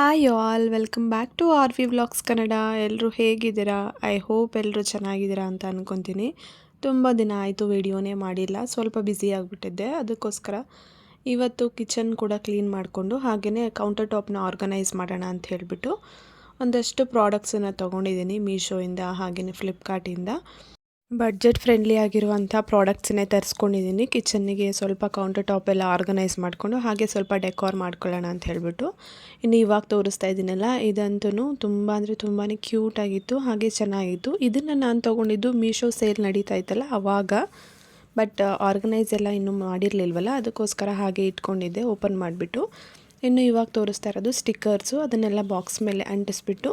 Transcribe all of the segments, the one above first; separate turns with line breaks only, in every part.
Hi all welcome back to R V vlogs Kannada. ಎಲ್ಲರೂ ಹೇಗಿದ್ದೀರಾ? I hope ಎಲ್ಲರೂ ಚೆನ್ನಾಗಿದ್ದೀರಾ ಅಂತ ಅಂದ್ಕೊತೀನಿ. ತುಂಬ ದಿನ ಆಯಿತು ವಿಡಿಯೋನೇ ಮಾಡಿಲ್ಲ, ಸ್ವಲ್ಪ ಬ್ಯುಸಿ ಆಗಿಬಿಟ್ಟಿದ್ದೆ. ಅದಕ್ಕೋಸ್ಕರ ಇವತ್ತು ಕಿಚನ್ ಕೂಡ ಕ್ಲೀನ್ ಮಾಡಿಕೊಂಡು ಹಾಗೆಯೇ ಕೌಂಟರ್ ಟಾಪ್ನ ಆರ್ಗನೈಸ್ ಮಾಡೋಣ ಅಂತ ಹೇಳಿಬಿಟ್ಟು ಒಂದಷ್ಟು ಪ್ರಾಡಕ್ಟ್ಸನ್ನು ತೊಗೊಂಡಿದ್ದೀನಿ ಮೀಶೋಯಿಂದ ಹಾಗೆಯೇ ಫ್ಲಿಪ್ಕಾರ್ಟಿಂದ. ಬಡ್ಜೆಟ್ ಫ್ರೆಂಡ್ಲಿ ಆಗಿರುವಂಥ ಪ್ರಾಡಕ್ಟ್ಸನ್ನೇ ತರಿಸ್ಕೊಂಡಿದ್ದೀನಿ. ಕಿಚನ್ನಿಗೆ ಸ್ವಲ್ಪ ಕೌಂಟರ್ ಟಾಪ್ ಎಲ್ಲ ಆರ್ಗನೈಸ್ ಮಾಡಿಕೊಂಡು ಹಾಗೆ ಸ್ವಲ್ಪ ಡೆಕೋರ್ ಮಾಡ್ಕೊಳ್ಳೋಣ ಅಂತ ಹೇಳಿಬಿಟ್ಟು. ಇನ್ನು ಇವಾಗ ತೋರಿಸ್ತಾ ಇದ್ದೀನಲ್ಲ, ಇದಂತೂ ತುಂಬ ಅಂದರೆ ತುಂಬಾ ಕ್ಯೂಟಾಗಿತ್ತು ಹಾಗೆ ಚೆನ್ನಾಗಿತ್ತು. ಇದನ್ನು ನಾನು ತೊಗೊಂಡಿದ್ದು ಮೀಶೋ ಸೇಲ್ ನಡೀತಾ ಇತ್ತಲ್ಲ ಆವಾಗ. ಬಟ್ ಆರ್ಗನೈಸ್ ಎಲ್ಲ ಇನ್ನೂ ಮಾಡಿರಲಿಲ್ವಲ್ಲ, ಅದಕ್ಕೋಸ್ಕರ ಹಾಗೆ ಇಟ್ಕೊಂಡಿದ್ದೆ ಓಪನ್ ಮಾಡಿಬಿಟ್ಟು. ಇನ್ನು ಇವಾಗ ತೋರಿಸ್ತಾ ಇರೋದು ಸ್ಟಿಕ್ಕರ್ಸು, ಅದನ್ನೆಲ್ಲ ಬಾಕ್ಸ್ ಮೇಲೆ ಅಂಟಿಸ್ಬಿಟ್ಟು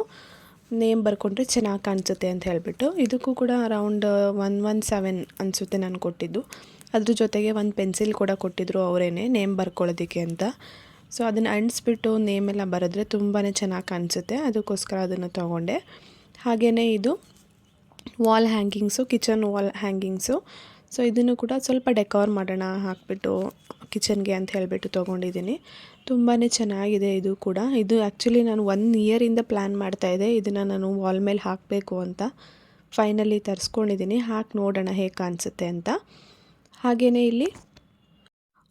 ನೇಮ್ ಬರ್ಕೊಂಡ್ರೆ ಚೆನ್ನಾಗಿ ಕಾಣಿಸುತ್ತೆ ಅಂತ ಹೇಳಿಬಿಟ್ಟು. ಇದಕ್ಕೂ ಕೂಡ ಅರೌಂಡ್ 117 ಅನಿಸುತ್ತೆ ನಾನು ಕೊಟ್ಟಿದ್ದು. ಅದ್ರ ಜೊತೆಗೆ ಒಂದು ಪೆನ್ಸಿಲ್ ಕೂಡ ಕೊಟ್ಟಿದ್ದರು ಅವರೇ ನೇಮ್ ಬರ್ಕೊಳ್ಳೋದಕ್ಕೆ ಅಂತ. ಸೊ ಅದನ್ನು ಅಂಟಿಸ್ಬಿಟ್ಟು ನೇಮೆಲ್ಲ ಬರೆದ್ರೆ ತುಂಬಾ ಚೆನ್ನಾಗಿ ಕಾಣಿಸುತ್ತೆ, ಅದಕ್ಕೋಸ್ಕರ ಅದನ್ನು ತೊಗೊಂಡೆ. ಹಾಗೆಯೇ ಇದು wall hangings, kitchen wall hangings. So ಇದನ್ನು ಕೂಡ ಸ್ವಲ್ಪ ಡೆಕೋರ್ ಮಾಡೋಣ ಹಾಕ್ಬಿಟ್ಟು ಕಿಚನ್ಗೆ ಅಂತ ಹೇಳಿಬಿಟ್ಟು ತೊಗೊಂಡಿದ್ದೀನಿ. ತುಂಬಾ ಚೆನ್ನಾಗಿದೆ ಇದು ಕೂಡ. ಇದು ಆ್ಯಕ್ಚುಲಿ ನಾನು 1 ಇಯರಿಂದ ಪ್ಲ್ಯಾನ್ ಮಾಡ್ತಾಯಿದ್ದೆ ಇದನ್ನು ನಾನು ವಾಲ್ ಮೇಲೆ ಹಾಕಬೇಕು ಅಂತ. ಫೈನಲಿ ತರಿಸ್ಕೊಂಡಿದ್ದೀನಿ, ಹಾಕಿ ನೋಡೋಣ ಹೇಗೆ ಕಾಣಿಸುತ್ತೆ ಅಂತ. ಹಾಗೆಯೇ ಇಲ್ಲಿ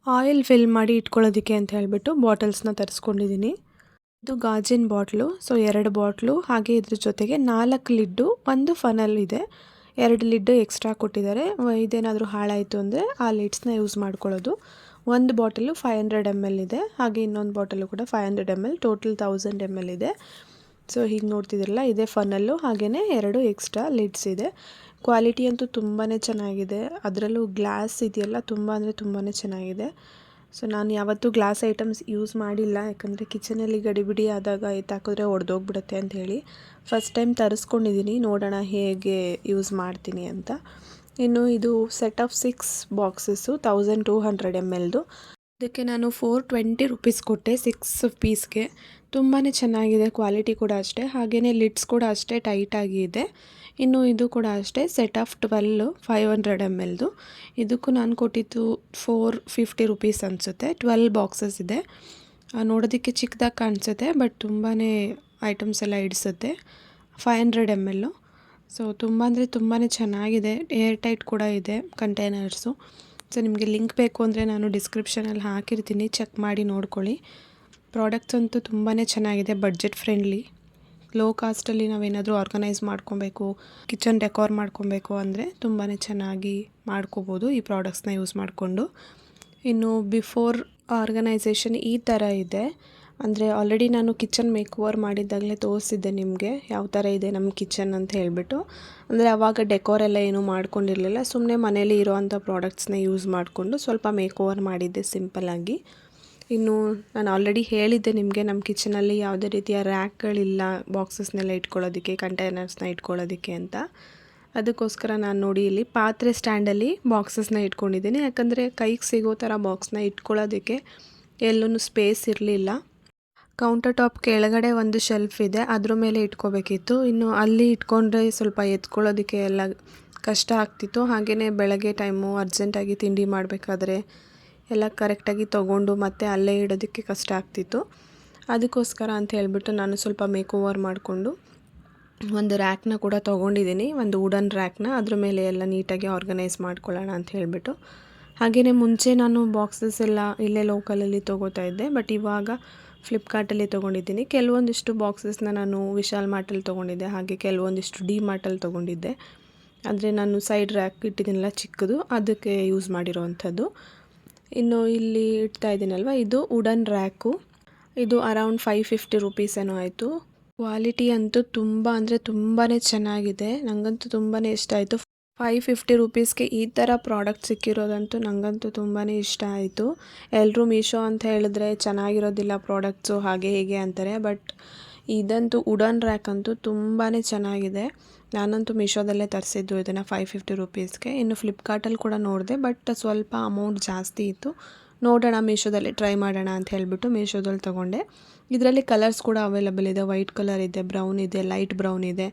ಆಯಿಲ್ ಫಿಲ್ ಮಾಡಿ ಇಟ್ಕೊಳ್ಳೋದಕ್ಕೆ ಅಂತ ಹೇಳಿಬಿಟ್ಟು ಬಾಟಲ್ಸ್ನ ತರಿಸ್ಕೊಂಡಿದ್ದೀನಿ. ಇದು ಗಾಜಿನ ಬಾಟ್ಲು. ಸೊ 2 ಬಾಟ್ಲು ಹಾಗೆ ಇದ್ರ ಜೊತೆಗೆ 4 ಲಿಡ್ಡು, ಒಂದು ಫನಲ್ ಇದೆ, 2 ಲಿಡ್ಡು ಎಕ್ಸ್ಟ್ರಾ ಕೊಟ್ಟಿದ್ದಾರೆ. ಇದೇನಾದರೂ ಹಾಳಾಯಿತು ಅಂದರೆ ಆ ಲಿಡ್ಸ್ನ ಯೂಸ್ ಮಾಡ್ಕೊಳ್ಳೋದು. ಒಂದು ಬಾಟಲು 500 ml ಇದೆ, ಹಾಗೆ ಇನ್ನೊಂದು ಬಾಟಲು ಕೂಡ 500 ml, ಟೋಟಲ್ 1000 ml ಇದೆ. ಸೊ ಹೀಗೆ ನೋಡ್ತಿದ್ರಲ್ಲ, ಇದೇ ಫನಲ್ಲು, ಹಾಗೆಯೇ 2 ಎಕ್ಸ್ಟ್ರಾ ಲಿಡ್ಸ್ ಇದೆ. ಕ್ವಾಲಿಟಿ ಅಂತೂ ತುಂಬಾ ಚೆನ್ನಾಗಿದೆ. ಅದರಲ್ಲೂ ಗ್ಲಾಸ್ ಇದೆಯಲ್ಲ, ತುಂಬ ಅಂದರೆ ತುಂಬಾ ಚೆನ್ನಾಗಿದೆ. ಸೊ ನಾನು ಯಾವತ್ತೂ ಗ್ಲಾಸ್ ಐಟಮ್ಸ್ ಯೂಸ್ ಮಾಡಿಲ್ಲ, ಯಾಕಂದರೆ ಕಿಚನಲ್ಲಿ ಗಡಿಬಿಡಿ ಆದಾಗ ಎತ್ತಾಕಿದ್ರೆ ಒಡೆದೋಗ್ಬಿಡುತ್ತೆ ಅಂಥೇಳಿ. ಫಸ್ಟ್ ಟೈಮ್ ತರಿಸ್ಕೊಂಡಿದ್ದೀನಿ, ನೋಡೋಣ ಹೇಗೆ ಯೂಸ್ ಮಾಡ್ತೀನಿ ಅಂತ. ಇನ್ನು ಇದು ಸೆಟ್ ಆಫ್ 6 ಬಾಕ್ಸಸ್ಸು 1200 mlದು. ಇದಕ್ಕೆ ನಾನು 420 ರೂಪೀಸ್ ಕೊಟ್ಟೆ 6 ಪೀಸ್ಗೆ. ತುಂಬಾ ಚೆನ್ನಾಗಿದೆ, ಕ್ವಾಲಿಟಿ ಕೂಡ ಅಷ್ಟೇ, ಹಾಗೆಯೇ ಲಿಡ್ಸ್ ಕೂಡ ಅಷ್ಟೇ ಟೈಟಾಗಿ ಇದೆ. ಇನ್ನು ಇದು ಕೂಡ ಅಷ್ಟೇ ಸೆಟ್ ಆಫ್ 12 500 mlದು. ಇದಕ್ಕೂ ನಾನು ಕೊಟ್ಟಿದ್ದು 450 ರೂಪೀಸ್ ಅನಿಸುತ್ತೆ. 12 ಬಾಕ್ಸಸ್ ಇದೆ. ನೋಡೋದಕ್ಕೆ ಚಿಕ್ಕದಾಗಿ ಕಾಣಿಸುತ್ತೆ, ಬಟ್ ತುಂಬಾ ಐಟಮ್ಸ್ ಎಲ್ಲ ಇಡಿಸುತ್ತೆ. 500 ml. ಸೊ ತುಂಬ ಅಂದರೆ ತುಂಬಾ ಚೆನ್ನಾಗಿದೆ, ಏರ್ ಟೈಟ್ ಕೂಡ ಇದೆ ಕಂಟೈನರ್ಸು. ಸೊ ನಿಮಗೆ ಲಿಂಕ್ ಬೇಕು ಅಂದರೆ ನಾನು ಡಿಸ್ಕ್ರಿಪ್ಷನಲ್ಲಿ ಹಾಕಿರ್ತೀನಿ, ಚೆಕ್ ಮಾಡಿ ನೋಡ್ಕೊಳ್ಳಿ. ಪ್ರಾಡಕ್ಟ್ಸ್ ಅಂತೂ ತುಂಬಾ ಚೆನ್ನಾಗಿದೆ, ಬಡ್ಜೆಟ್ ಫ್ರೆಂಡ್ಲಿ. ಲೋ ಕಾಸ್ಟಲ್ಲಿ ನಾವೇನಾದರೂ ಆರ್ಗನೈಸ್ ಮಾಡ್ಕೊಬೇಕು, ಕಿಚನ್ ಡೆಕೋರ್ ಮಾಡ್ಕೊಬೇಕು ಅಂದರೆ ತುಂಬಾ ಚೆನ್ನಾಗಿ ಮಾಡ್ಕೋಬೋದು ಈ ಪ್ರಾಡಕ್ಟ್ಸ್ನ ಯೂಸ್ ಮಾಡಿಕೊಂಡು. ಇನ್ನು ಬಿಫೋರ್ ಆರ್ಗನೈಸೇಷನ್ ಈ ಥರ ಇದೆ. ಅಂದರೆ ಆಲ್ರೆಡಿ ನಾನು ಕಿಚನ್ ಮೇಕ್ ಓವರ್ ಮಾಡಿದ್ದಾಗಲೇ ತೋರಿಸಿದ್ದೆ ನಿಮಗೆ ಯಾವ ಥರ ಇದೆ ನಮ್ಮ ಕಿಚನ್ ಅಂತ ಹೇಳಿಬಿಟ್ಟು. ಅಂದರೆ ಆವಾಗ ಡೆಕೋರ್ ಎಲ್ಲ ಏನೂ ಮಾಡ್ಕೊಂಡಿರಲಿಲ್ಲ, ಸುಮ್ಮನೆ ಮನೇಲಿ ಇರೋವಂಥ ಪ್ರಾಡಕ್ಟ್ಸ್ನ ಯೂಸ್ ಮಾಡಿಕೊಂಡು ಸ್ವಲ್ಪ ಮೇಕ್ ಓವರ್ ಮಾಡಿದ್ದೆ ಸಿಂಪಲ್ಲಾಗಿ. ಇನ್ನು ನಾನು ಆಲ್ರೆಡಿ ಹೇಳಿದ್ದೆ ನಿಮಗೆ, ನಮ್ಮ ಕಿಚನಲ್ಲಿ ಯಾವುದೇ ರೀತಿಯ ರ್ಯಾಕ್ಗಳಿಲ್ಲ ಬಾಕ್ಸಸ್ನೆಲ್ಲ ಇಟ್ಕೊಳ್ಳೋದಕ್ಕೆ, ಕಂಟೈನರ್ಸ್ನ ಇಟ್ಕೊಳ್ಳೋದಕ್ಕೆ ಅಂತ. ಅದಕ್ಕೋಸ್ಕರ ನಾನು ನೋಡಿ ಇಲ್ಲಿ ಪಾತ್ರೆ ಸ್ಟ್ಯಾಂಡಲ್ಲಿ ಬಾಕ್ಸಸ್ನ ಇಟ್ಕೊಂಡಿದ್ದೀನಿ, ಯಾಕಂದರೆ ಕೈಗೆ ಸಿಗೋ ಥರ ಬಾಕ್ಸ್ನ ಇಟ್ಕೊಳ್ಳೋದಕ್ಕೆ ಎಲ್ಲೂ ಸ್ಪೇಸ್ ಇರಲಿಲ್ಲ. ಕೌಂಟರ್ ಟಾಪ್ ಕೆಳಗಡೆ ಒಂದು ಶೆಲ್ಫ್ ಇದೆ, ಅದ್ರ ಮೇಲೆ ಇಟ್ಕೋಬೇಕಿತ್ತು. ಇನ್ನು ಅಲ್ಲಿ ಇಟ್ಕೊಂಡ್ರೆ ಸ್ವಲ್ಪ ಎತ್ಕೊಳ್ಳೋದಕ್ಕೆ ಎಲ್ಲ ಕಷ್ಟ ಆಗ್ತಿತ್ತು. ಹಾಗೆಯೇ ಬೆಳಗ್ಗೆ ಟೈಮು ಅರ್ಜೆಂಟಾಗಿ ತಿಂಡಿ ಮಾಡಬೇಕಾದ್ರೆ ಎಲ್ಲ ಕರೆಕ್ಟಾಗಿ ತೊಗೊಂಡು ಮತ್ತೆ ಅಲ್ಲೇ ಇಡೋದಕ್ಕೆ ಕಷ್ಟ ಆಗ್ತಿತ್ತು. ಅದಕ್ಕೋಸ್ಕರ ಅಂತ ಹೇಳಿಬಿಟ್ಟು ನಾನು ಸ್ವಲ್ಪ ಮೇಕ್ ಓವರ್ ಮಾಡಿಕೊಂಡು ಒಂದು ರ್ಯಾಕ್ನ ಕೂಡ ತೊಗೊಂಡಿದ್ದೀನಿ, ಒಂದು ವುಡನ್ ರ್ಯಾಕ್ನ. ಅದ್ರ ಮೇಲೆ ಎಲ್ಲ ನೀಟಾಗಿ ಆರ್ಗನೈಸ್ ಮಾಡ್ಕೊಳ್ಳೋಣ ಅಂತ ಹೇಳಿಬಿಟ್ಟು. ಹಾಗೆಯೇ ಮುಂಚೆ ನಾನು ಬಾಕ್ಸಸ್ ಎಲ್ಲ ಇಲ್ಲೇ ಲೋಕಲಲ್ಲಿ ತೊಗೋತಾ ಇದ್ದೆ, ಬಟ್ ಇವಾಗ ಫ್ಲಿಪ್ಕಾರ್ಟಲ್ಲಿ ತೊಗೊಂಡಿದ್ದೀನಿ. ಕೆಲವೊಂದಿಷ್ಟು ಬಾಕ್ಸಸ್ನ ನಾನು ವಿಶಾಲ್ ಮಾರ್ಟಲ್ಲಿ ತೊಗೊಂಡಿದ್ದೆ, ಹಾಗೆ ಕೆಲವೊಂದಿಷ್ಟು ಡಿ ಮಾರ್ಟಲ್ಲಿ ತೊಗೊಂಡಿದ್ದೆ. ಅಂದರೆ ನಾನು ಸೈಡ್ ರ್ಯಾಕ್ ಇಟ್ಟಿದ್ದೀನಲ್ಲ ಚಿಕ್ಕದು, ಅದಕ್ಕೆ ಯೂಸ್ ಮಾಡಿರೋವಂಥದ್ದು. ಇನ್ನು ಇಲ್ಲಿ ಇಡ್ತಾ ಇದ್ದೀನಲ್ವ, ಇದು ವುಡನ್ ರ್ಯಾಕು. ಇದು ಅರೌಂಡ್ 550 ರೂಪೀಸ್ ಏನೋ ಆಯಿತು. ಕ್ವಾಲಿಟಿ ಅಂತೂ ತುಂಬ ಅಂದರೆ ತುಂಬಾ ಚೆನ್ನಾಗಿದೆ, ನನಗಂತೂ ತುಂಬಾ ಇಷ್ಟ ಆಯಿತು. 550 ರೂಪೀಸ್ಗೆ ಈ ಥರ ಪ್ರಾಡಕ್ಟ್ ಸಿಕ್ಕಿರೋದಂತೂ ನನಗಂತೂ ತುಂಬಾ ಇಷ್ಟ ಆಯಿತು. ಎಲ್ಲರೂ ಮೀಶೋ ಅಂತ ಹೇಳಿದ್ರೆ ಚೆನ್ನಾಗಿರೋದಿಲ್ಲ ಪ್ರಾಡಕ್ಟ್ಸು ಹಾಗೆ ಹೀಗೆ ಅಂತಾರೆ, ಬಟ್ ಇದಂತೂ ವುಡನ್ ರ್ಯಾಕ್ ಅಂತೂ ತುಂಬಾ ಚೆನ್ನಾಗಿದೆ. ನಾನಂತೂ ಮೀಶೋದಲ್ಲೇ ತರಿಸಿದ್ದು ಇದನ್ನು 550 ರೂಪೀಸ್ಗೆ. ಇನ್ನು ಫ್ಲಿಪ್ಕಾರ್ಟಲ್ಲಿ ಕೂಡ ನೋಡಿದೆ, ಬಟ್ ಸ್ವಲ್ಪ ಅಮೌಂಟ್ ಜಾಸ್ತಿ ಇತ್ತು. ನೋಡೋಣ ಮೀಶೋದಲ್ಲಿ ಟ್ರೈ ಮಾಡೋಣ ಅಂತ ಹೇಳಿಬಿಟ್ಟು ಮೀಶೋದಲ್ಲಿ ತೊಗೊಂಡೆ. ಇದರಲ್ಲಿ ಕಲರ್ಸ್ ಕೂಡ ಅವೈಲಬಲ್ ಇದೆ, ವೈಟ್ ಕಲರ್ ಇದೆ, ಬ್ರೌನ್ ಇದೆ, ಲೈಟ್ ಬ್ರೌನ್ ಇದೆ.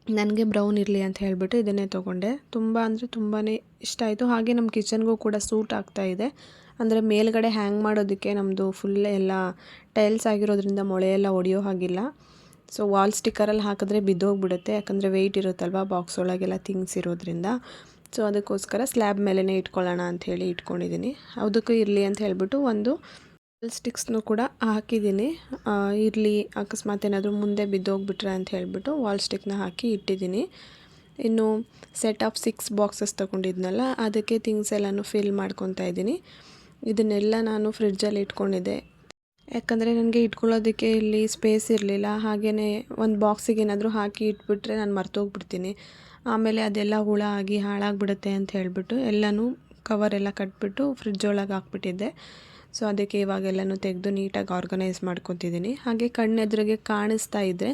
ನನಗೆ ಬ್ರೌನ್ ಇರಲಿ ಅಂತ ಹೇಳಿಬಿಟ್ಟು ಇದನ್ನೇ ತೊಗೊಂಡೆ. ತುಂಬ ಅಂದರೆ ತುಂಬಾ ಇಷ್ಟ ಆಯಿತು. ಹಾಗೆ ನಮ್ಮ ಕಿಚನ್ಗೂ ಕೂಡ ಸೂಟ್ ಆಗ್ತಾ ಇದೆ. ಅಂದರೆ ಮೇಲ್ಗಡೆ ಹ್ಯಾಂಗ್ ಮಾಡೋದಕ್ಕೆ ನಮ್ಮದು ಫುಲ್ ಎಲ್ಲ ಟೈಲ್ಸ್ ಆಗಿರೋದ್ರಿಂದ ಮೊಳೆ ಎಲ್ಲ ಒಡೆಯೋ ಹಾಗಿಲ್ಲ. ಸೊ ವಾಲ್ ಸ್ಟಿಕ್ಕರಲ್ಲಿ ಹಾಕಿದ್ರೆ ಬಿದ್ದೋಗ್ಬಿಡುತ್ತೆ, ಯಾಕಂದರೆ ವೆಯ್ಟ್ ಇರುತ್ತಲ್ವ ಬಾಕ್ಸ್ ಒಳಗೆಲ್ಲ ಥಿಂಗ್ಸ್ ಇರೋದ್ರಿಂದ. ಸೊ ಅದಕ್ಕೋಸ್ಕರ ಸ್ಲ್ಯಾಬ್ ಮೇಲೇ ಇಟ್ಕೊಳ್ಳೋಣ ಅಂಥೇಳಿ ಇಟ್ಕೊಂಡಿದ್ದೀನಿ. ಅದಕ್ಕೂ ಇರಲಿ ಅಂತ ಹೇಳಿಬಿಟ್ಟು ಒಂದು ಸ್ಟಿಕ್ಸ್ನು ಕೂಡ ಹಾಕಿದ್ದೀನಿ. ಇರಲಿ, ಅಕಸ್ಮಾತ್ ಏನಾದರೂ ಮುಂದೆ ಬಿದ್ದೋಗ್ಬಿಟ್ರೆ ಅಂತ ಹೇಳಿಬಿಟ್ಟು ವಾಲ್ ಸ್ಟಿಕ್ನ ಹಾಕಿ ಇಟ್ಟಿದ್ದೀನಿ. ಇನ್ನು ಸೆಟ್ ಆಫ್ 6 ಬಾಕ್ಸಸ್ ತೊಗೊಂಡಿದ್ನಲ್ಲ, ಅದಕ್ಕೆ ಥಿಂಗ್ಸ್ ಎಲ್ಲನೂ ಫಿಲ್ ಮಾಡ್ಕೊತಾ ಇದ್ದೀನಿ. ಇದನ್ನೆಲ್ಲ ನಾನು ಫ್ರಿಡ್ಜಲ್ಲಿ ಇಟ್ಕೊಂಡಿದ್ದೆ, ಯಾಕಂದರೆ ನನಗೆ ಇಟ್ಕೊಳ್ಳೋದಕ್ಕೆ ಇಲ್ಲಿ ಸ್ಪೇಸ್ ಇರಲಿಲ್ಲ. ಹಾಗೆಯೇ ಒಂದು ಬಾಕ್ಸಿಗೆ ಏನಾದರೂ ಹಾಕಿ ಇಟ್ಬಿಟ್ರೆ ನಾನು ಮರ್ತೋಗ್ಬಿಡ್ತೀನಿ. ಆಮೇಲೆ ಅದೆಲ್ಲ ಹುಳ ಆಗಿ ಹಾಳಾಗಿಬಿಡುತ್ತೆ ಅಂತ ಹೇಳಿಬಿಟ್ಟು ಎಲ್ಲನೂ ಕವರೆಲ್ಲ ಕಟ್ಬಿಟ್ಟು ಫ್ರಿಡ್ಜ್ ಒಳಗೆ ಹಾಕ್ಬಿಟ್ಟಿದ್ದೆ. ಸೊ ಅದಕ್ಕೆ ಇವಾಗೆಲ್ಲನೂ ತೆಗೆದು ನೀಟಾಗಿ ಆರ್ಗನೈಸ್ ಮಾಡ್ಕೊತಿದ್ದೀನಿ. ಹಾಗೆ ಕಣ್ಣೆದುರಿಗೆ ಕಾಣಿಸ್ತಾ ಇದ್ದರೆ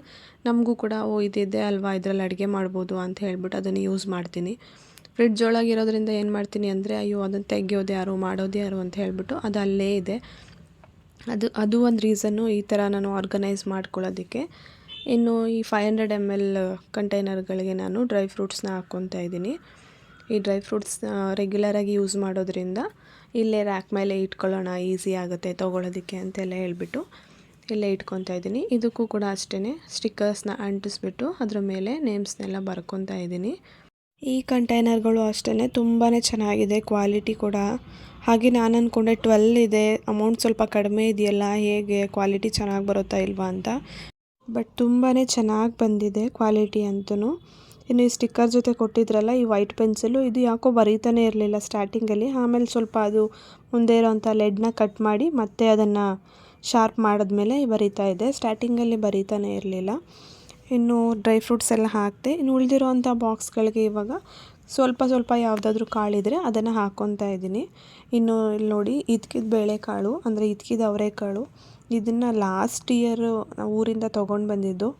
ನಮಗೂ ಕೂಡ ಇದಿದೆ ಅಲ್ವಾ, ಇದರಲ್ಲಿ ಅಡುಗೆ ಮಾಡ್ಬೋದು ಅಂತ ಹೇಳ್ಬಿಟ್ಟು ಅದನ್ನು ಯೂಸ್ ಮಾಡ್ತೀನಿ. ಫ್ರಿಡ್ಜ್ ಒಳಗಿರೋದ್ರಿಂದ ಏನು ಮಾಡ್ತೀನಿ ಅಂದರೆ, ಅಯ್ಯೋ ಅದನ್ನು ತೆಗಿಯೋದು ಯಾರು, ಮಾಡೋದು ಯಾರು ಅಂತ ಹೇಳ್ಬಿಟ್ಟು ಅದು ಅಲ್ಲೇ ಇದೆ. ಅದು ಒಂದು ರೀಸನ್ನು ಈ ಥರ ನಾನು ಆರ್ಗನೈಸ್ ಮಾಡ್ಕೊಳ್ಳೋದಕ್ಕೆ. ಇನ್ನು ಈ 500 ml ಕಂಟೈನರ್ಗಳಿಗೆ ನಾನು ಡ್ರೈ ಫ್ರೂಟ್ಸ್ನ ಹಾಕ್ಕೊತಾ ಇದ್ದೀನಿ. ಈ ಡ್ರೈ ಫ್ರೂಟ್ಸ್ ರೆಗ್ಯುಲರಾಗಿ ಯೂಸ್ ಮಾಡೋದ್ರಿಂದ ಇಲ್ಲೇ ರ್ಯಾಕ್ ಮೇಲೆ ಇಟ್ಕೊಳ್ಳೋಣ, ಈಸಿ ಆಗುತ್ತೆ ತೊಗೊಳೋದಕ್ಕೆ ಅಂತೆಲ್ಲ ಹೇಳ್ಬಿಟ್ಟು ಇಲ್ಲೇ ಇಟ್ಕೊತಾ ಇದ್ದೀನಿ. ಇದಕ್ಕೂ ಕೂಡ ಅಷ್ಟೇ ಸ್ಟಿಕ್ಕರ್ಸ್ನ ಅಂಟಿಸ್ಬಿಟ್ಟು ಅದ್ರ ಮೇಲೆ ನೇಮ್ಸ್ನೆಲ್ಲ ಬರ್ಕೊತಾ ಇದ್ದೀನಿ. ಈ ಕಂಟೈನರ್ಗಳು ಅಷ್ಟೇ ತುಂಬಾ ಚೆನ್ನಾಗಿದೆ, ಕ್ವಾಲಿಟಿ ಕೂಡ. ಹಾಗೆ ನಾನು ಅಂದ್ಕೊಂಡೆ 12 ಇದೆ, ಅಮೌಂಟ್ ಸ್ವಲ್ಪ ಕಡಿಮೆ ಇದೆಯಲ್ಲ, ಹೇಗೆ ಕ್ವಾಲಿಟಿ ಚೆನ್ನಾಗಿ ಬರುತ್ತಾ ಇಲ್ವಾ ಅಂತ. ಬಟ್ ತುಂಬಾ ಚೆನ್ನಾಗಿ ಬಂದಿದೆ ಕ್ವಾಲಿಟಿ ಅಂತೂ. ಇನ್ನು ಈ ಸ್ಟಿಕ್ಕರ್ ಜೊತೆ ಕೊಟ್ಟಿದ್ರಲ್ಲ ಈ ವೈಟ್ ಪೆನ್ಸಿಲು, ಇದು ಯಾಕೋ ಬರೀತಾನೆ ಇರಲಿಲ್ಲ ಸ್ಟಾರ್ಟಿಂಗಲ್ಲಿ. ಆಮೇಲೆ ಸ್ವಲ್ಪ ಅದು ಮುಂದೆ ಇರೋವಂಥ ಲೆಡ್ನ ಕಟ್ ಮಾಡಿ ಮತ್ತೆ ಅದನ್ನು ಶಾರ್ಪ್ ಮಾಡಿದ್ಮೇಲೆ ಬರೀತಾ ಇದೆ. ಸ್ಟಾರ್ಟಿಂಗಲ್ಲಿ ಬರೀತಾನೆ ಇರಲಿಲ್ಲ. ಇನ್ನು ಡ್ರೈ ಫ್ರೂಟ್ಸ್ ಎಲ್ಲ ಹಾಕಿದೆ. ಇನ್ನು ಉಳಿದಿರೋವಂಥ ಬಾಕ್ಸ್ಗಳಿಗೆ ಇವಾಗ ಸ್ವಲ್ಪ ಸ್ವಲ್ಪ ಯಾವುದಾದ್ರೂ ಕಾಳಿದ್ರೆ ಅದನ್ನು ಹಾಕ್ಕೊತಾ ಇದ್ದೀನಿ. ಇನ್ನು ಇಲ್ಲಿ ನೋಡಿ, ಇದ್ಕಿದ ಬೇಳೆಕಾಳು ಅಂದರೆ ಇದ್ಕಿದ ಅವರೆಕಾಳು, ಇದನ್ನು ಲಾಸ್ಟ್ ಇಯರ್ ಊರಿಂದ ತೊಗೊಂಡು ಬಂದಿದ್ದು.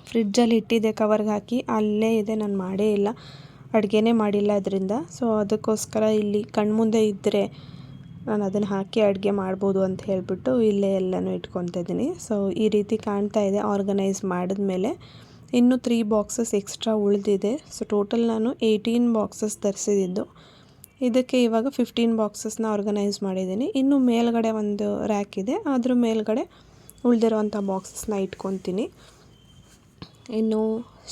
ಫ್ರಿಡ್ಜಲ್ಲಿ ಇಟ್ಟಿದ್ದೆ ಕವರ್ಗೆ ಹಾಕಿ, ಅಲ್ಲೇ ಇದೆ, ನಾನು ಮಾಡೇ ಇಲ್ಲ, ಅಡುಗೆನೇ ಮಾಡಿಲ್ಲ ಅದರಿಂದ. ಸೊ ಅದಕ್ಕೋಸ್ಕರ ಇಲ್ಲಿ ಕಣ್ಮುಂದೆ ಇದ್ದರೆ ನಾನು ಅದನ್ನು ಹಾಕಿ ಅಡುಗೆ ಮಾಡ್ಬೋದು ಅಂತ ಹೇಳಿಬಿಟ್ಟು ಇಲ್ಲೇ ಎಲ್ಲನೂ ಇಟ್ಕೊತಾ ಇದ್ದೀನಿ. ಸೊ ಈ ರೀತಿ ಕಾಣ್ತಾ ಇದೆ ಆರ್ಗನೈಸ್ ಮಾಡಿದ್ಮೇಲೆ. ಇನ್ನೂ 3 ಬಾಕ್ಸಸ್ ಎಕ್ಸ್ಟ್ರಾ ಉಳಿದಿದೆ. ಸೊ ಟೋಟಲ್ ನಾನು 18 ಬಾಕ್ಸಸ್ ತರಿಸಿದ್ದು. ಇದಕ್ಕೆ ಇವಾಗ 15 ಬಾಕ್ಸಸ್ನ ಆರ್ಗನೈಸ್ ಮಾಡಿದ್ದೀನಿ. ಇನ್ನು ಮೇಲ್ಗಡೆ ಒಂದು ರ್ಯಾಕ್ ಇದೆ, ಅದ್ರ ಮೇಲ್ಗಡೆ ಉಳಿದಿರೋವಂಥ ಬಾಕ್ಸಸ್ನ ಇಟ್ಕೊತೀನಿ. ಇನ್ನು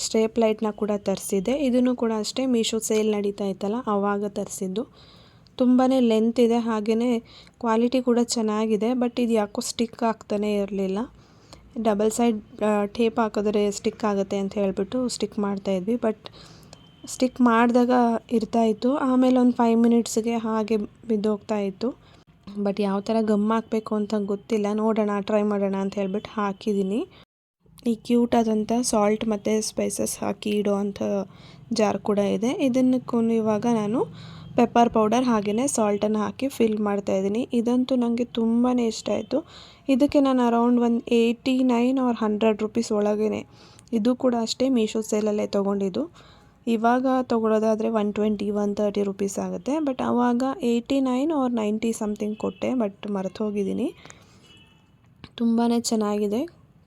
ಸ್ಟ್ರೇಪ್ ಲೈಟ್ನ ಕೂಡ ತರಿಸಿದ್ದೆ. ಇದನ್ನು ಕೂಡ ಅಷ್ಟೇ ಮೀಶೋ ಸೇಲ್ ನಡೀತಾ ಇತ್ತಲ್ಲ ಆವಾಗ ತರಿಸಿದ್ದು. ತುಂಬಾ ಲೆಂತ್ ಇದೆ, ಹಾಗೆಯೇ ಕ್ವಾಲಿಟಿ ಕೂಡ ಚೆನ್ನಾಗಿದೆ. ಬಟ್ ಇದು ಯಾಕೋ ಸ್ಟಿಕ್ ಆಗ್ತಾನೆ ಇರಲಿಲ್ಲ. ಡಬಲ್ ಸೈಡ್ ಟೇಪ್ ಹಾಕಿದ್ರೆ ಸ್ಟಿಕ್ ಆಗುತ್ತೆ ಅಂತ ಹೇಳಿಬಿಟ್ಟು ಸ್ಟಿಕ್ ಮಾಡ್ತಾಯಿದ್ವಿ. ಬಟ್ ಸ್ಟಿಕ್ ಮಾಡಿದಾಗ ಇರ್ತಾಯಿತ್ತು, ಆಮೇಲೆ ಒಂದು 5 ಮಿನಿಟ್ಸ್ಗೆ ಹಾಗೆ ಬಿದ್ದೋಗ್ತಾಯಿತ್ತು. ಬಟ್ ಯಾವ ಥರ ಗಮ್ ಹಾಕಬೇಕು ಅಂತ ಗೊತ್ತಿಲ್ಲ, ನೋಡೋಣ, ಟ್ರೈ ಮಾಡೋಣ ಅಂತ ಹೇಳ್ಬಿಟ್ಟು ಹಾಕಿದ್ದೀನಿ. ಈ ಕ್ಯೂಟ್ ಆದಂಥ ಸಾಲ್ಟ್ ಮತ್ತು ಸ್ಪೈಸಸ್ ಹಾಕಿ ಇಡೋ ಅಂಥ ಜಾರ್ ಕೂಡ ಇದೆ. ಇದನ್ನಕ್ಕೂ ಇವಾಗ ನಾನು ಪೆಪ್ಪರ್ ಪೌಡರ್ ಹಾಗೆಯೇ ಸಾಲ್ಟನ್ನು ಹಾಕಿ ಫಿಲ್ ಮಾಡ್ತಾಯಿದ್ದೀನಿ. ಇದಂತೂ ನನಗೆ ತುಂಬಾ ಇಷ್ಟ ಆಯಿತು. ಇದಕ್ಕೆ ನಾನು ಅರೌಂಡ್ ಒಂದು 89 or 100 ರುಪೀಸ್ ಒಳಗೇ. ಇದು ಕೂಡ ಅಷ್ಟೇ ಮೀಶೋ ಸೇಲಲ್ಲೇ ತೊಗೊಂಡಿದ್ದು. ಇವಾಗ ತೊಗೊಳೋದಾದರೆ 120-130 ರುಪೀಸ್ ಆಗುತ್ತೆ. ಬಟ್ ಆವಾಗ 89 or 90 ಸಮಥಿಂಗ್ ಕೊಟ್ಟೆ, ಬಟ್ ಮರೆತೋಗಿದ್ದೀನಿ. ತುಂಬಾ ಚೆನ್ನಾಗಿದೆ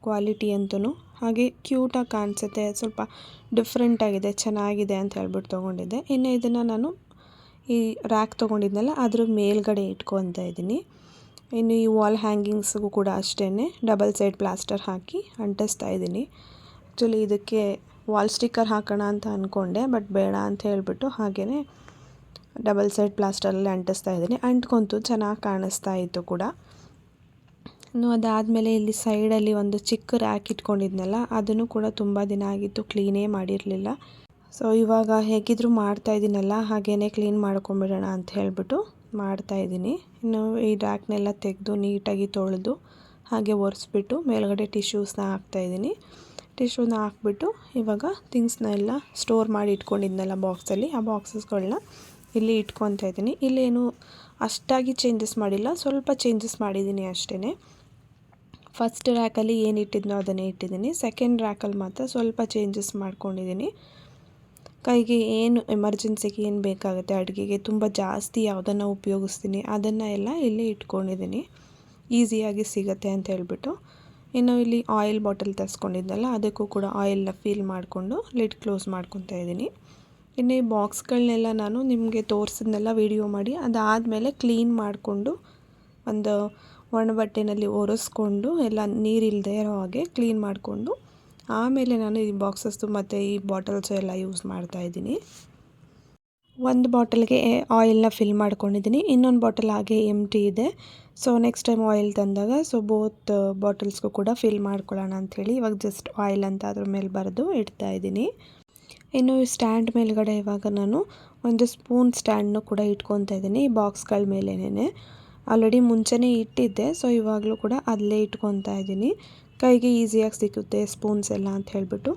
ಕ್ವಾಲಿಟಿ ಅಂತೂ. ಹಾಗೆ ಕ್ಯೂಟಾಗಿ ಕಾಣಿಸುತ್ತೆ, ಸ್ವಲ್ಪ ಡಿಫ್ರೆಂಟಾಗಿದೆ, ಚೆನ್ನಾಗಿದೆ ಅಂತ ಹೇಳ್ಬಿಟ್ಟು ತೊಗೊಂಡಿದ್ದೆ. ಇನ್ನು ಇದನ್ನು ನಾನು ಈ ರ್ಯಾಕ್ ತೊಗೊಂಡಿದ್ನಲ್ಲ ಅದ್ರ ಮೇಲ್ಗಡೆ ಇಟ್ಕೊತಾ ಇದ್ದೀನಿ. ಇನ್ನು ಈ ವಾಲ್ ಹ್ಯಾಂಗಿಂಗ್ಸ್ಗೂ ಕೂಡ ಅಷ್ಟೇ ಡಬಲ್ ಸೈಡ್ ಪ್ಲಾಸ್ಟರ್ ಹಾಕಿ ಅಂಟಿಸ್ತಾ ಇದ್ದೀನಿ. ಆ್ಯಕ್ಚುಲಿ ಇದಕ್ಕೆ ವಾಲ್ ಸ್ಟಿಕ್ಕರ್ ಹಾಕೋಣ ಅಂತ ಅಂದ್ಕೊಂಡೆ, ಬಟ್ ಬೇಡ ಅಂತ ಹೇಳಿಬಿಟ್ಟು ಹಾಗೆಯೇ ಡಬಲ್ ಸೈಡ್ ಪ್ಲಾಸ್ಟರಲ್ಲಿ ಅಂಟಿಸ್ತಾ ಇದ್ದೀನಿ. ಅಂಟ್ಕೊಂತು ಚೆನ್ನಾಗಿ ಕಾಣಿಸ್ತಾ ಇತ್ತು ಕೂಡ. ಇನ್ನು ಅದಾದಮೇಲೆ ಇಲ್ಲಿ ಸೈಡಲ್ಲಿ ಒಂದು ಚಿಕ್ಕ ರ್ಯಾಕ್ ಇಟ್ಕೊಂಡಿದ್ನಲ್ಲ, ಅದನ್ನು ಕೂಡ ತುಂಬ ದಿನ ಆಗಿತ್ತು, ಕ್ಲೀನೇ ಮಾಡಿರಲಿಲ್ಲ. ಸೊ ಇವಾಗ ಹೇಗಿದ್ದರೂ ಮಾಡ್ತಾಯಿದ್ದೀನಲ್ಲ, ಹಾಗೇ ಕ್ಲೀನ್ ಮಾಡ್ಕೊಂಬಿಡೋಣ ಅಂತ ಹೇಳಿಬಿಟ್ಟು ಮಾಡ್ತಾಯಿದ್ದೀನಿ. ಇನ್ನು ಈ ರ್ಯಾಕ್ನೆಲ್ಲ ತೆಗೆದು ನೀಟಾಗಿ ತೊಳೆದು ಹಾಗೆ ಒರೆಸ್ಬಿಟ್ಟು ಮೇಲ್ಗಡೆ ಟಿಶ್ಯೂಸ್ನ ಹಾಕ್ತಾಯಿದ್ದೀನಿ. ಟಿಶ್ಯೂನ ಹಾಕ್ಬಿಟ್ಟು ಇವಾಗ ಥಿಂಗ್ಸ್ನ ಎಲ್ಲ ಸ್ಟೋರ್ ಮಾಡಿ ಇಟ್ಕೊಂಡಿದ್ನಲ್ಲ ಬಾಕ್ಸಲ್ಲಿ, ಆ ಬಾಕ್ಸಸ್ಗಳನ್ನ ಇಲ್ಲಿ ಇಟ್ಕೊತಾ ಇದ್ದೀನಿ. ಇಲ್ಲೇನು ಅಷ್ಟಾಗಿ ಚೇಂಜಸ್ ಮಾಡಿಲ್ಲ, ಸ್ವಲ್ಪ ಚೇಂಜಸ್ ಮಾಡಿದ್ದೀನಿ ಅಷ್ಟೇ. ಫಸ್ಟ್ ರ್ಯಾಕಲ್ಲಿ ಏನು ಇಟ್ಟಿದ್ನೋ ಅದನ್ನೇ ಇಟ್ಟಿದ್ದೀನಿ. ಸೆಕೆಂಡ್ ರ್ಯಾಕಲ್ಲಿ ಮಾತ್ರ ಸ್ವಲ್ಪ ಚೇಂಜಸ್ ಮಾಡ್ಕೊಂಡಿದ್ದೀನಿ. ಕೈಗೆ ಏನು ಎಮರ್ಜೆನ್ಸಿಗೆ ಏನು ಬೇಕಾಗುತ್ತೆ ಅಡುಗೆಗೆ, ತುಂಬ ಜಾಸ್ತಿ ಯಾವುದನ್ನು ಉಪಯೋಗಿಸ್ತೀನಿ ಅದನ್ನು ಎಲ್ಲ ಇಲ್ಲಿ ಇಟ್ಕೊಂಡಿದ್ದೀನಿ, ಈಸಿಯಾಗಿ ಸಿಗುತ್ತೆ ಅಂತ ಹೇಳ್ಬಿಟ್ಟು. ಇನ್ನು ಇಲ್ಲಿ ಆಯಿಲ್ ಬಾಟಲ್ ತರಿಸ್ಕೊಂಡಿದ್ದೆನಲ್ಲ ಅದಕ್ಕೂ ಕೂಡ ಆಯಿಲ್ನ ಫಿಲ್ ಮಾಡಿಕೊಂಡು ಲಿಡ್ ಕ್ಲೋಸ್ ಮಾಡ್ಕೊತಾ ಇದ್ದೀನಿ. ಇನ್ನು ಈ ಬಾಕ್ಸ್ಗಳನ್ನೆಲ್ಲ ನಾನು ನಿಮಗೆ ತೋರಿಸಿದ್ನೆಲ್ಲ ವಿಡಿಯೋ ಮಾಡಿ ಅದಾದಮೇಲೆ ಕ್ಲೀನ್ ಮಾಡಿಕೊಂಡು ಒಂದು ಒಣ ಬಟ್ಟೆನಲ್ಲಿ ಒರೆಸ್ಕೊಂಡು ಎಲ್ಲ ನೀರಿಲ್ಲದೆ ಇರೋ ಹಾಗೆ ಕ್ಲೀನ್ ಮಾಡಿಕೊಂಡು ಆಮೇಲೆ ನಾನು ಈ ಬಾಕ್ಸಸ್ಸು ಮತ್ತು ಈ ಬಾಟಲ್ಸು ಎಲ್ಲ ಯೂಸ್ ಮಾಡ್ತಾಯಿದ್ದೀನಿ. ಒಂದು ಬಾಟಲ್ಗೆ ಆಯಿಲ್ನ ಫಿಲ್ ಮಾಡ್ಕೊಂಡಿದ್ದೀನಿ, ಇನ್ನೊಂದು ಬಾಟಲ್ ಹಾಗೆ ಎಂಟಿ ಇದೆ. ಸೊ ನೆಕ್ಸ್ಟ್ ಟೈಮ್ ಆಯಿಲ್ ತಂದಾಗ ಬೋತ್ ಬಾಟಲ್ಸ್ಗೂ ಕೂಡ ಫಿಲ್ ಮಾಡ್ಕೊಳ್ಳೋಣ ಅಂಥೇಳಿ ಇವಾಗ ಜಸ್ಟ್ ಆಯಿಲ್ ಅಂತ ಅದ್ರ ಮೇಲೆ ಬರೆದು ಇಡ್ತಾ ಇದ್ದೀನಿ. ಇನ್ನು ಈ ಸ್ಟ್ಯಾಂಡ್ ಮೇಲ್ಗಡೆ ಇವಾಗ ನಾನು ಒಂದು ಸ್ಪೂನ್ ಸ್ಟ್ಯಾಂಡ್ನು ಕೂಡ ಇಟ್ಕೊತಾ ಇದ್ದೀನಿ ಈ ಬಾಕ್ಸ್ಗಳ ಮೇಲೇ. ಆಲ್ರೆಡಿ ಮುಂಚೆನೇ ಇಟ್ಟಿದ್ದೆ, ಸೊ ಇವಾಗಲೂ ಕೂಡ ಅಲ್ಲೇ ಇಟ್ಕೊತಾ ಇದ್ದೀನಿ. ಕೈಗೆ ಈಸಿಯಾಗಿ ಸಿಗುತ್ತೆ ಸ್ಪೂನ್ಸ್ ಎಲ್ಲ ಅಂತ ಹೇಳಿಬಿಟ್ಟು.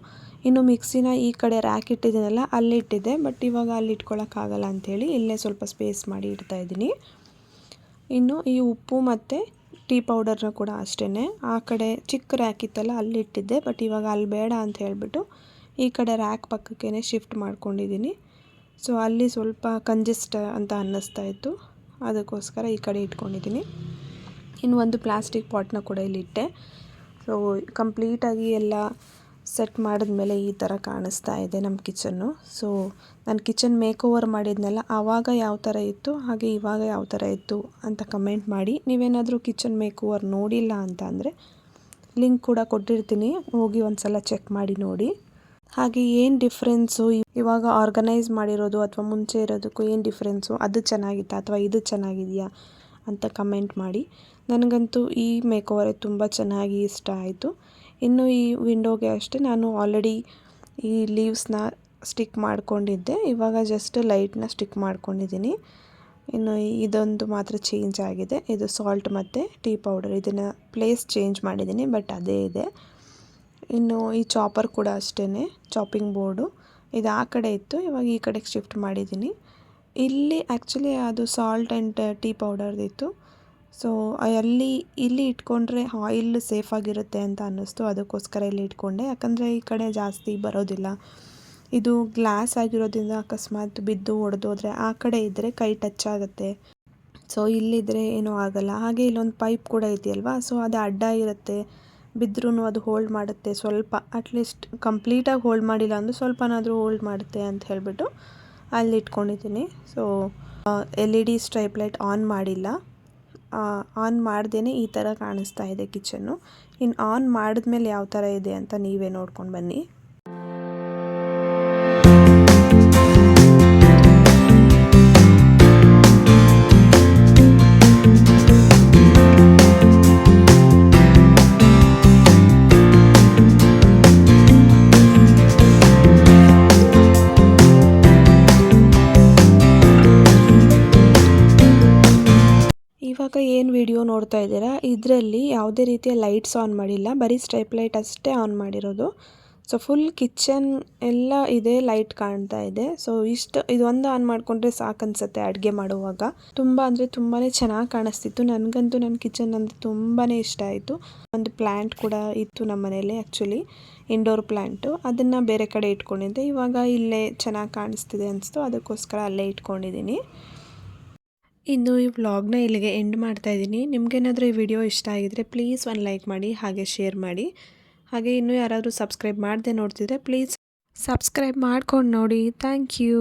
ಇನ್ನು ಮಿಕ್ಸಿನ ಈ ಕಡೆ ರ್ಯಾಕ್ ಇಟ್ಟಿದ್ದೀನಲ್ಲ ಅಲ್ಲಿ ಇಟ್ಟಿದ್ದೆ, ಬಟ್ ಇವಾಗ ಅಲ್ಲಿ ಇಟ್ಕೊಳ್ಳೋಕ್ಕಾಗಲ್ಲ ಅಂಥೇಳಿ ಇಲ್ಲೇ ಸ್ವಲ್ಪ ಸ್ಪೇಸ್ ಮಾಡಿ ಇಡ್ತಾ ಇದ್ದೀನಿ. ಇನ್ನು ಈ ಉಪ್ಪು ಮತ್ತು ಟೀ ಪೌಡರ್ನ ಕೂಡ ಅಷ್ಟೇ ಆ ಕಡೆ ಚಿಕ್ಕ ರ್ಯಾಕ್ ಇತ್ತಲ್ಲ ಅಲ್ಲಿ ಇಟ್ಟಿದ್ದೆ, ಬಟ್ ಇವಾಗ ಅಲ್ಲಿ ಬೇಡ ಅಂತ ಹೇಳಿಬಿಟ್ಟು ಈ ಕಡೆ ರ್ಯಾಕ್ ಪಕ್ಕಕ್ಕೇ ಶಿಫ್ಟ್ ಮಾಡ್ಕೊಂಡಿದ್ದೀನಿ. ಸೊ ಅಲ್ಲಿ ಸ್ವಲ್ಪ ಕಂಜೆಸ್ಟ್ ಅಂತ ಅನ್ನಿಸ್ತಾ ಇತ್ತು, ಅದಕ್ಕೋಸ್ಕರ ಈ ಕಡೆ ಇಟ್ಕೊಂಡಿದ್ದೀನಿ. ಇನ್ನು ಒಂದು ಪ್ಲಾಸ್ಟಿಕ್ ಪಾಟ್ನ ಕೂಡ ಇಲ್ಲಿಟ್ಟೆ. ಸೊ ಕಂಪ್ಲೀಟಾಗಿ ಎಲ್ಲ ಸೆಟ್ ಮಾಡಿದ್ಮೇಲೆ ಈ ಥರ ಕಾಣಿಸ್ತಾ ಇದೆ ನಮ್ಮ ಕಿಚನ್ನು. ಸೊ ನಾನು ಕಿಚನ್ ಮೇಕ್ ಓವರ್ ಮಾಡಿದ್ನಲ್ಲ ಆವಾಗ ಯಾವ ಥರ ಇತ್ತು ಹಾಗೆ ಇವಾಗ ಯಾವ ಥರ ಇತ್ತು ಅಂತ ಕಮೆಂಟ್ ಮಾಡಿ. ನೀವೇನಾದರೂ ಕಿಚನ್ ಮೇಕ್ ಓವರ್ ನೋಡಿಲ್ಲ ಅಂತ ಅಂದರೆ ಲಿಂಕ್ ಕೂಡ ಕೊಟ್ಟಿರ್ತೀನಿ, ಹೋಗಿ ಒಂದು ಸಲ ಚೆಕ್ ಮಾಡಿ ನೋಡಿ. ಹಾಗೆ ಏನು ಡಿಫ್ರೆನ್ಸು ಇವಾಗ ಆರ್ಗನೈಸ್ ಮಾಡಿರೋದು ಅಥವಾ ಮುಂಚೆ ಇರೋದಕ್ಕೂ ಏನು ಡಿಫ್ರೆನ್ಸು, ಅದು ಚೆನ್ನಾಗಿತ್ತಾ ಅಥವಾ ಇದು ಚೆನ್ನಾಗಿದೆಯಾ ಅಂತ ಕಮೆಂಟ್ ಮಾಡಿ. ನನಗಂತೂ ಈ ಮೇಕ್ ಓವರೇ ತುಂಬ ಚೆನ್ನಾಗಿ ಇಷ್ಟ ಆಯಿತು. ಇನ್ನು ಈ ವಿಂಡೋಗೆ ಅಷ್ಟೇ ನಾನು ಆಲ್ರೆಡಿ ಈ ಲೀವ್ಸ್ನ ಸ್ಟಿಕ್ ಮಾಡ್ಕೊಂಡಿದ್ದೆ, ಇವಾಗ ಜಸ್ಟ್ ಲೈಟ್ನ ಸ್ಟಿಕ್ ಮಾಡ್ಕೊಂಡಿದ್ದೀನಿ. ಇನ್ನು ಇದೊಂದು ಮಾತ್ರ ಚೇಂಜ್ ಆಗಿದೆ, ಇದು ಸಾಲ್ಟ್ ಮತ್ತು ಟೀ ಪೌಡರ್, ಇದನ್ನು ಪ್ಲೇಸ್ ಚೇಂಜ್ ಮಾಡಿದ್ದೀನಿ ಬಟ್ ಅದೇ ಇದೆ. ಇನ್ನು ಈ ಚಾಪರ್ ಕೂಡ ಅಷ್ಟೇ, ಚಾಪಿಂಗ್ ಬೋರ್ಡು ಇದು ಆ ಕಡೆ ಇತ್ತು, ಇವಾಗ ಈ ಕಡೆಗೆ ಶಿಫ್ಟ್ ಮಾಡಿದ್ದೀನಿ. ಇಲ್ಲಿ ಆ್ಯಕ್ಚುಲಿ ಅದು ಸಾಲ್ಟ್ ಆ್ಯಂಡ್ ಟೀ ಪೌಡರ್ದಿತ್ತು. ಸೊ ಇಲ್ಲಿ ಇಟ್ಕೊಂಡ್ರೆ ಆಯಿಲ್ ಸೇಫಾಗಿರುತ್ತೆ ಅಂತ ಅನ್ನಿಸ್ತು, ಅದಕ್ಕೋಸ್ಕರ ಇಲ್ಲಿ ಇಟ್ಕೊಂಡೆ. ಯಾಕಂದರೆ ಈ ಕಡೆ ಜಾಸ್ತಿ ಬರೋದಿಲ್ಲ, ಇದು ಗ್ಲಾಸ್ ಆಗಿರೋದ್ರಿಂದ ಅಕಸ್ಮಾತ್ ಬಿದ್ದು ಒಡೆದೋದ್ರೆ ಆ ಕಡೆ ಇದ್ದರೆ ಕೈ ಟಚ್ ಆಗುತ್ತೆ. ಸೊ ಇಲ್ಲಿದ್ದರೆ ಏನೂ ಆಗೋಲ್ಲ. ಹಾಗೆ ಇಲ್ಲೊಂದು ಪೈಪ್ ಕೂಡ ಇದೆಯಲ್ವಾ, ಸೊ ಅದು ಅಡ್ಡ ಇರುತ್ತೆ, ಬಿದ್ದರೂ ಅದು ಹೋಲ್ಡ್ ಮಾಡುತ್ತೆ. ಸ್ವಲ್ಪ ಅಟ್ಲೀಸ್ಟ್ ಕಂಪ್ಲೀಟಾಗಿ ಹೋಲ್ಡ್ ಮಾಡಿಲ್ಲ ಅಂದರೂ ಸ್ವಲ್ಪನಾದರೂ ಹೋಲ್ಡ್ ಮಾಡುತ್ತೆ ಅಂತ ಹೇಳಿಬಿಟ್ಟು ಅಲ್ಲಿ ಇಟ್ಕೊಂಡಿದ್ದೀನಿ. So LED stripe light on ಮಾಡಿಲ್ಲ, ಆನ್ ಮಾಡ್ದೇ ಈ ಥರ ಕಾಣಿಸ್ತಾ ಇದೆ ಕಿಚನ್ನು. ಇನ್ನು ಆನ್ ಮಾಡಿದ್ಮೇಲೆ ಯಾವ ಥರ ಇದೆ ಅಂತ ನೀವೇ ನೋಡ್ಕೊಂಡು ಬನ್ನಿ. ಇವಾಗ ಏನು ವಿಡಿಯೋ ನೋಡ್ತಾ ಇದ್ದೀರಾ ಇದರಲ್ಲಿ ಯಾವುದೇ ರೀತಿಯ ಲೈಟ್ಸ್ ಆನ್ ಮಾಡಿಲ್ಲ, ಬರೀ ಸ್ಟ್ರೈಪ್ ಲೈಟ್ ಅಷ್ಟೇ ಆನ್ ಮಾಡಿರೋದು. ಸೊ ಫುಲ್ ಕಿಚನ್ ಎಲ್ಲ ಇದೆ, ಲೈಟ್ ಕಾಣ್ತಾ ಇದೆ. ಸೊ ಇದೊಂದು ಆನ್ ಮಾಡಿಕೊಂಡ್ರೆ ಸಾಕು ಅನ್ಸುತ್ತೆ ಅಡುಗೆ ಮಾಡುವಾಗ. ತುಂಬ ಅಂದರೆ ತುಂಬಾ ಚೆನ್ನಾಗಿ ಕಾಣಿಸ್ತಿತ್ತು. ನನಗಂತೂ ನನ್ನ ಕಿಚನ್ ಅಂದರೆ ತುಂಬಾ ಇಷ್ಟ ಆಯಿತು. ಒಂದು ಪ್ಲ್ಯಾಂಟ್ ಕೂಡ ಇತ್ತು ನಮ್ಮ ಮನೇಲಿ, ಆ್ಯಕ್ಚುಲಿ ಇಂಡೋರ್ ಪ್ಲ್ಯಾಂಟು, ಅದನ್ನು ಬೇರೆ ಕಡೆ ಇಟ್ಕೊಂಡಿದ್ದೆ. ಇವಾಗ ಇಲ್ಲೇ ಚೆನ್ನಾಗಿ ಕಾಣಿಸ್ತಿದೆ ಅನಿಸ್ತು, ಅದಕ್ಕೋಸ್ಕರ ಅಲ್ಲೇ ಇಟ್ಕೊಂಡಿದ್ದೀನಿ. ಇನ್ನು ಈ ವ್ಲಾಗ್ನ ಇಲ್ಲಿಗೆ ಎಂಡ್ ಮಾಡ್ತಾ ಇದ್ದೀನಿ. ನಿಮಗೇನಾದರೂ ಈ ವಿಡಿಯೋ ಇಷ್ಟ ಆಗಿದರೆ ಪ್ಲೀಸ್ ಒಂದು ಲೈಕ್ ಮಾಡಿ, ಹಾಗೆ ಶೇರ್ ಮಾಡಿ. ಹಾಗೆ ಇನ್ನೂ ಯಾರಾದರೂ ಸಬ್ಸ್ಕ್ರೈಬ್ ಮಾಡದೆ ನೋಡ್ತಿದ್ರೆ ಪ್ಲೀಸ್ ಸಬ್ಸ್ಕ್ರೈಬ್ ಮಾಡ್ಕೊಂಡು ನೋಡಿ. Thank you.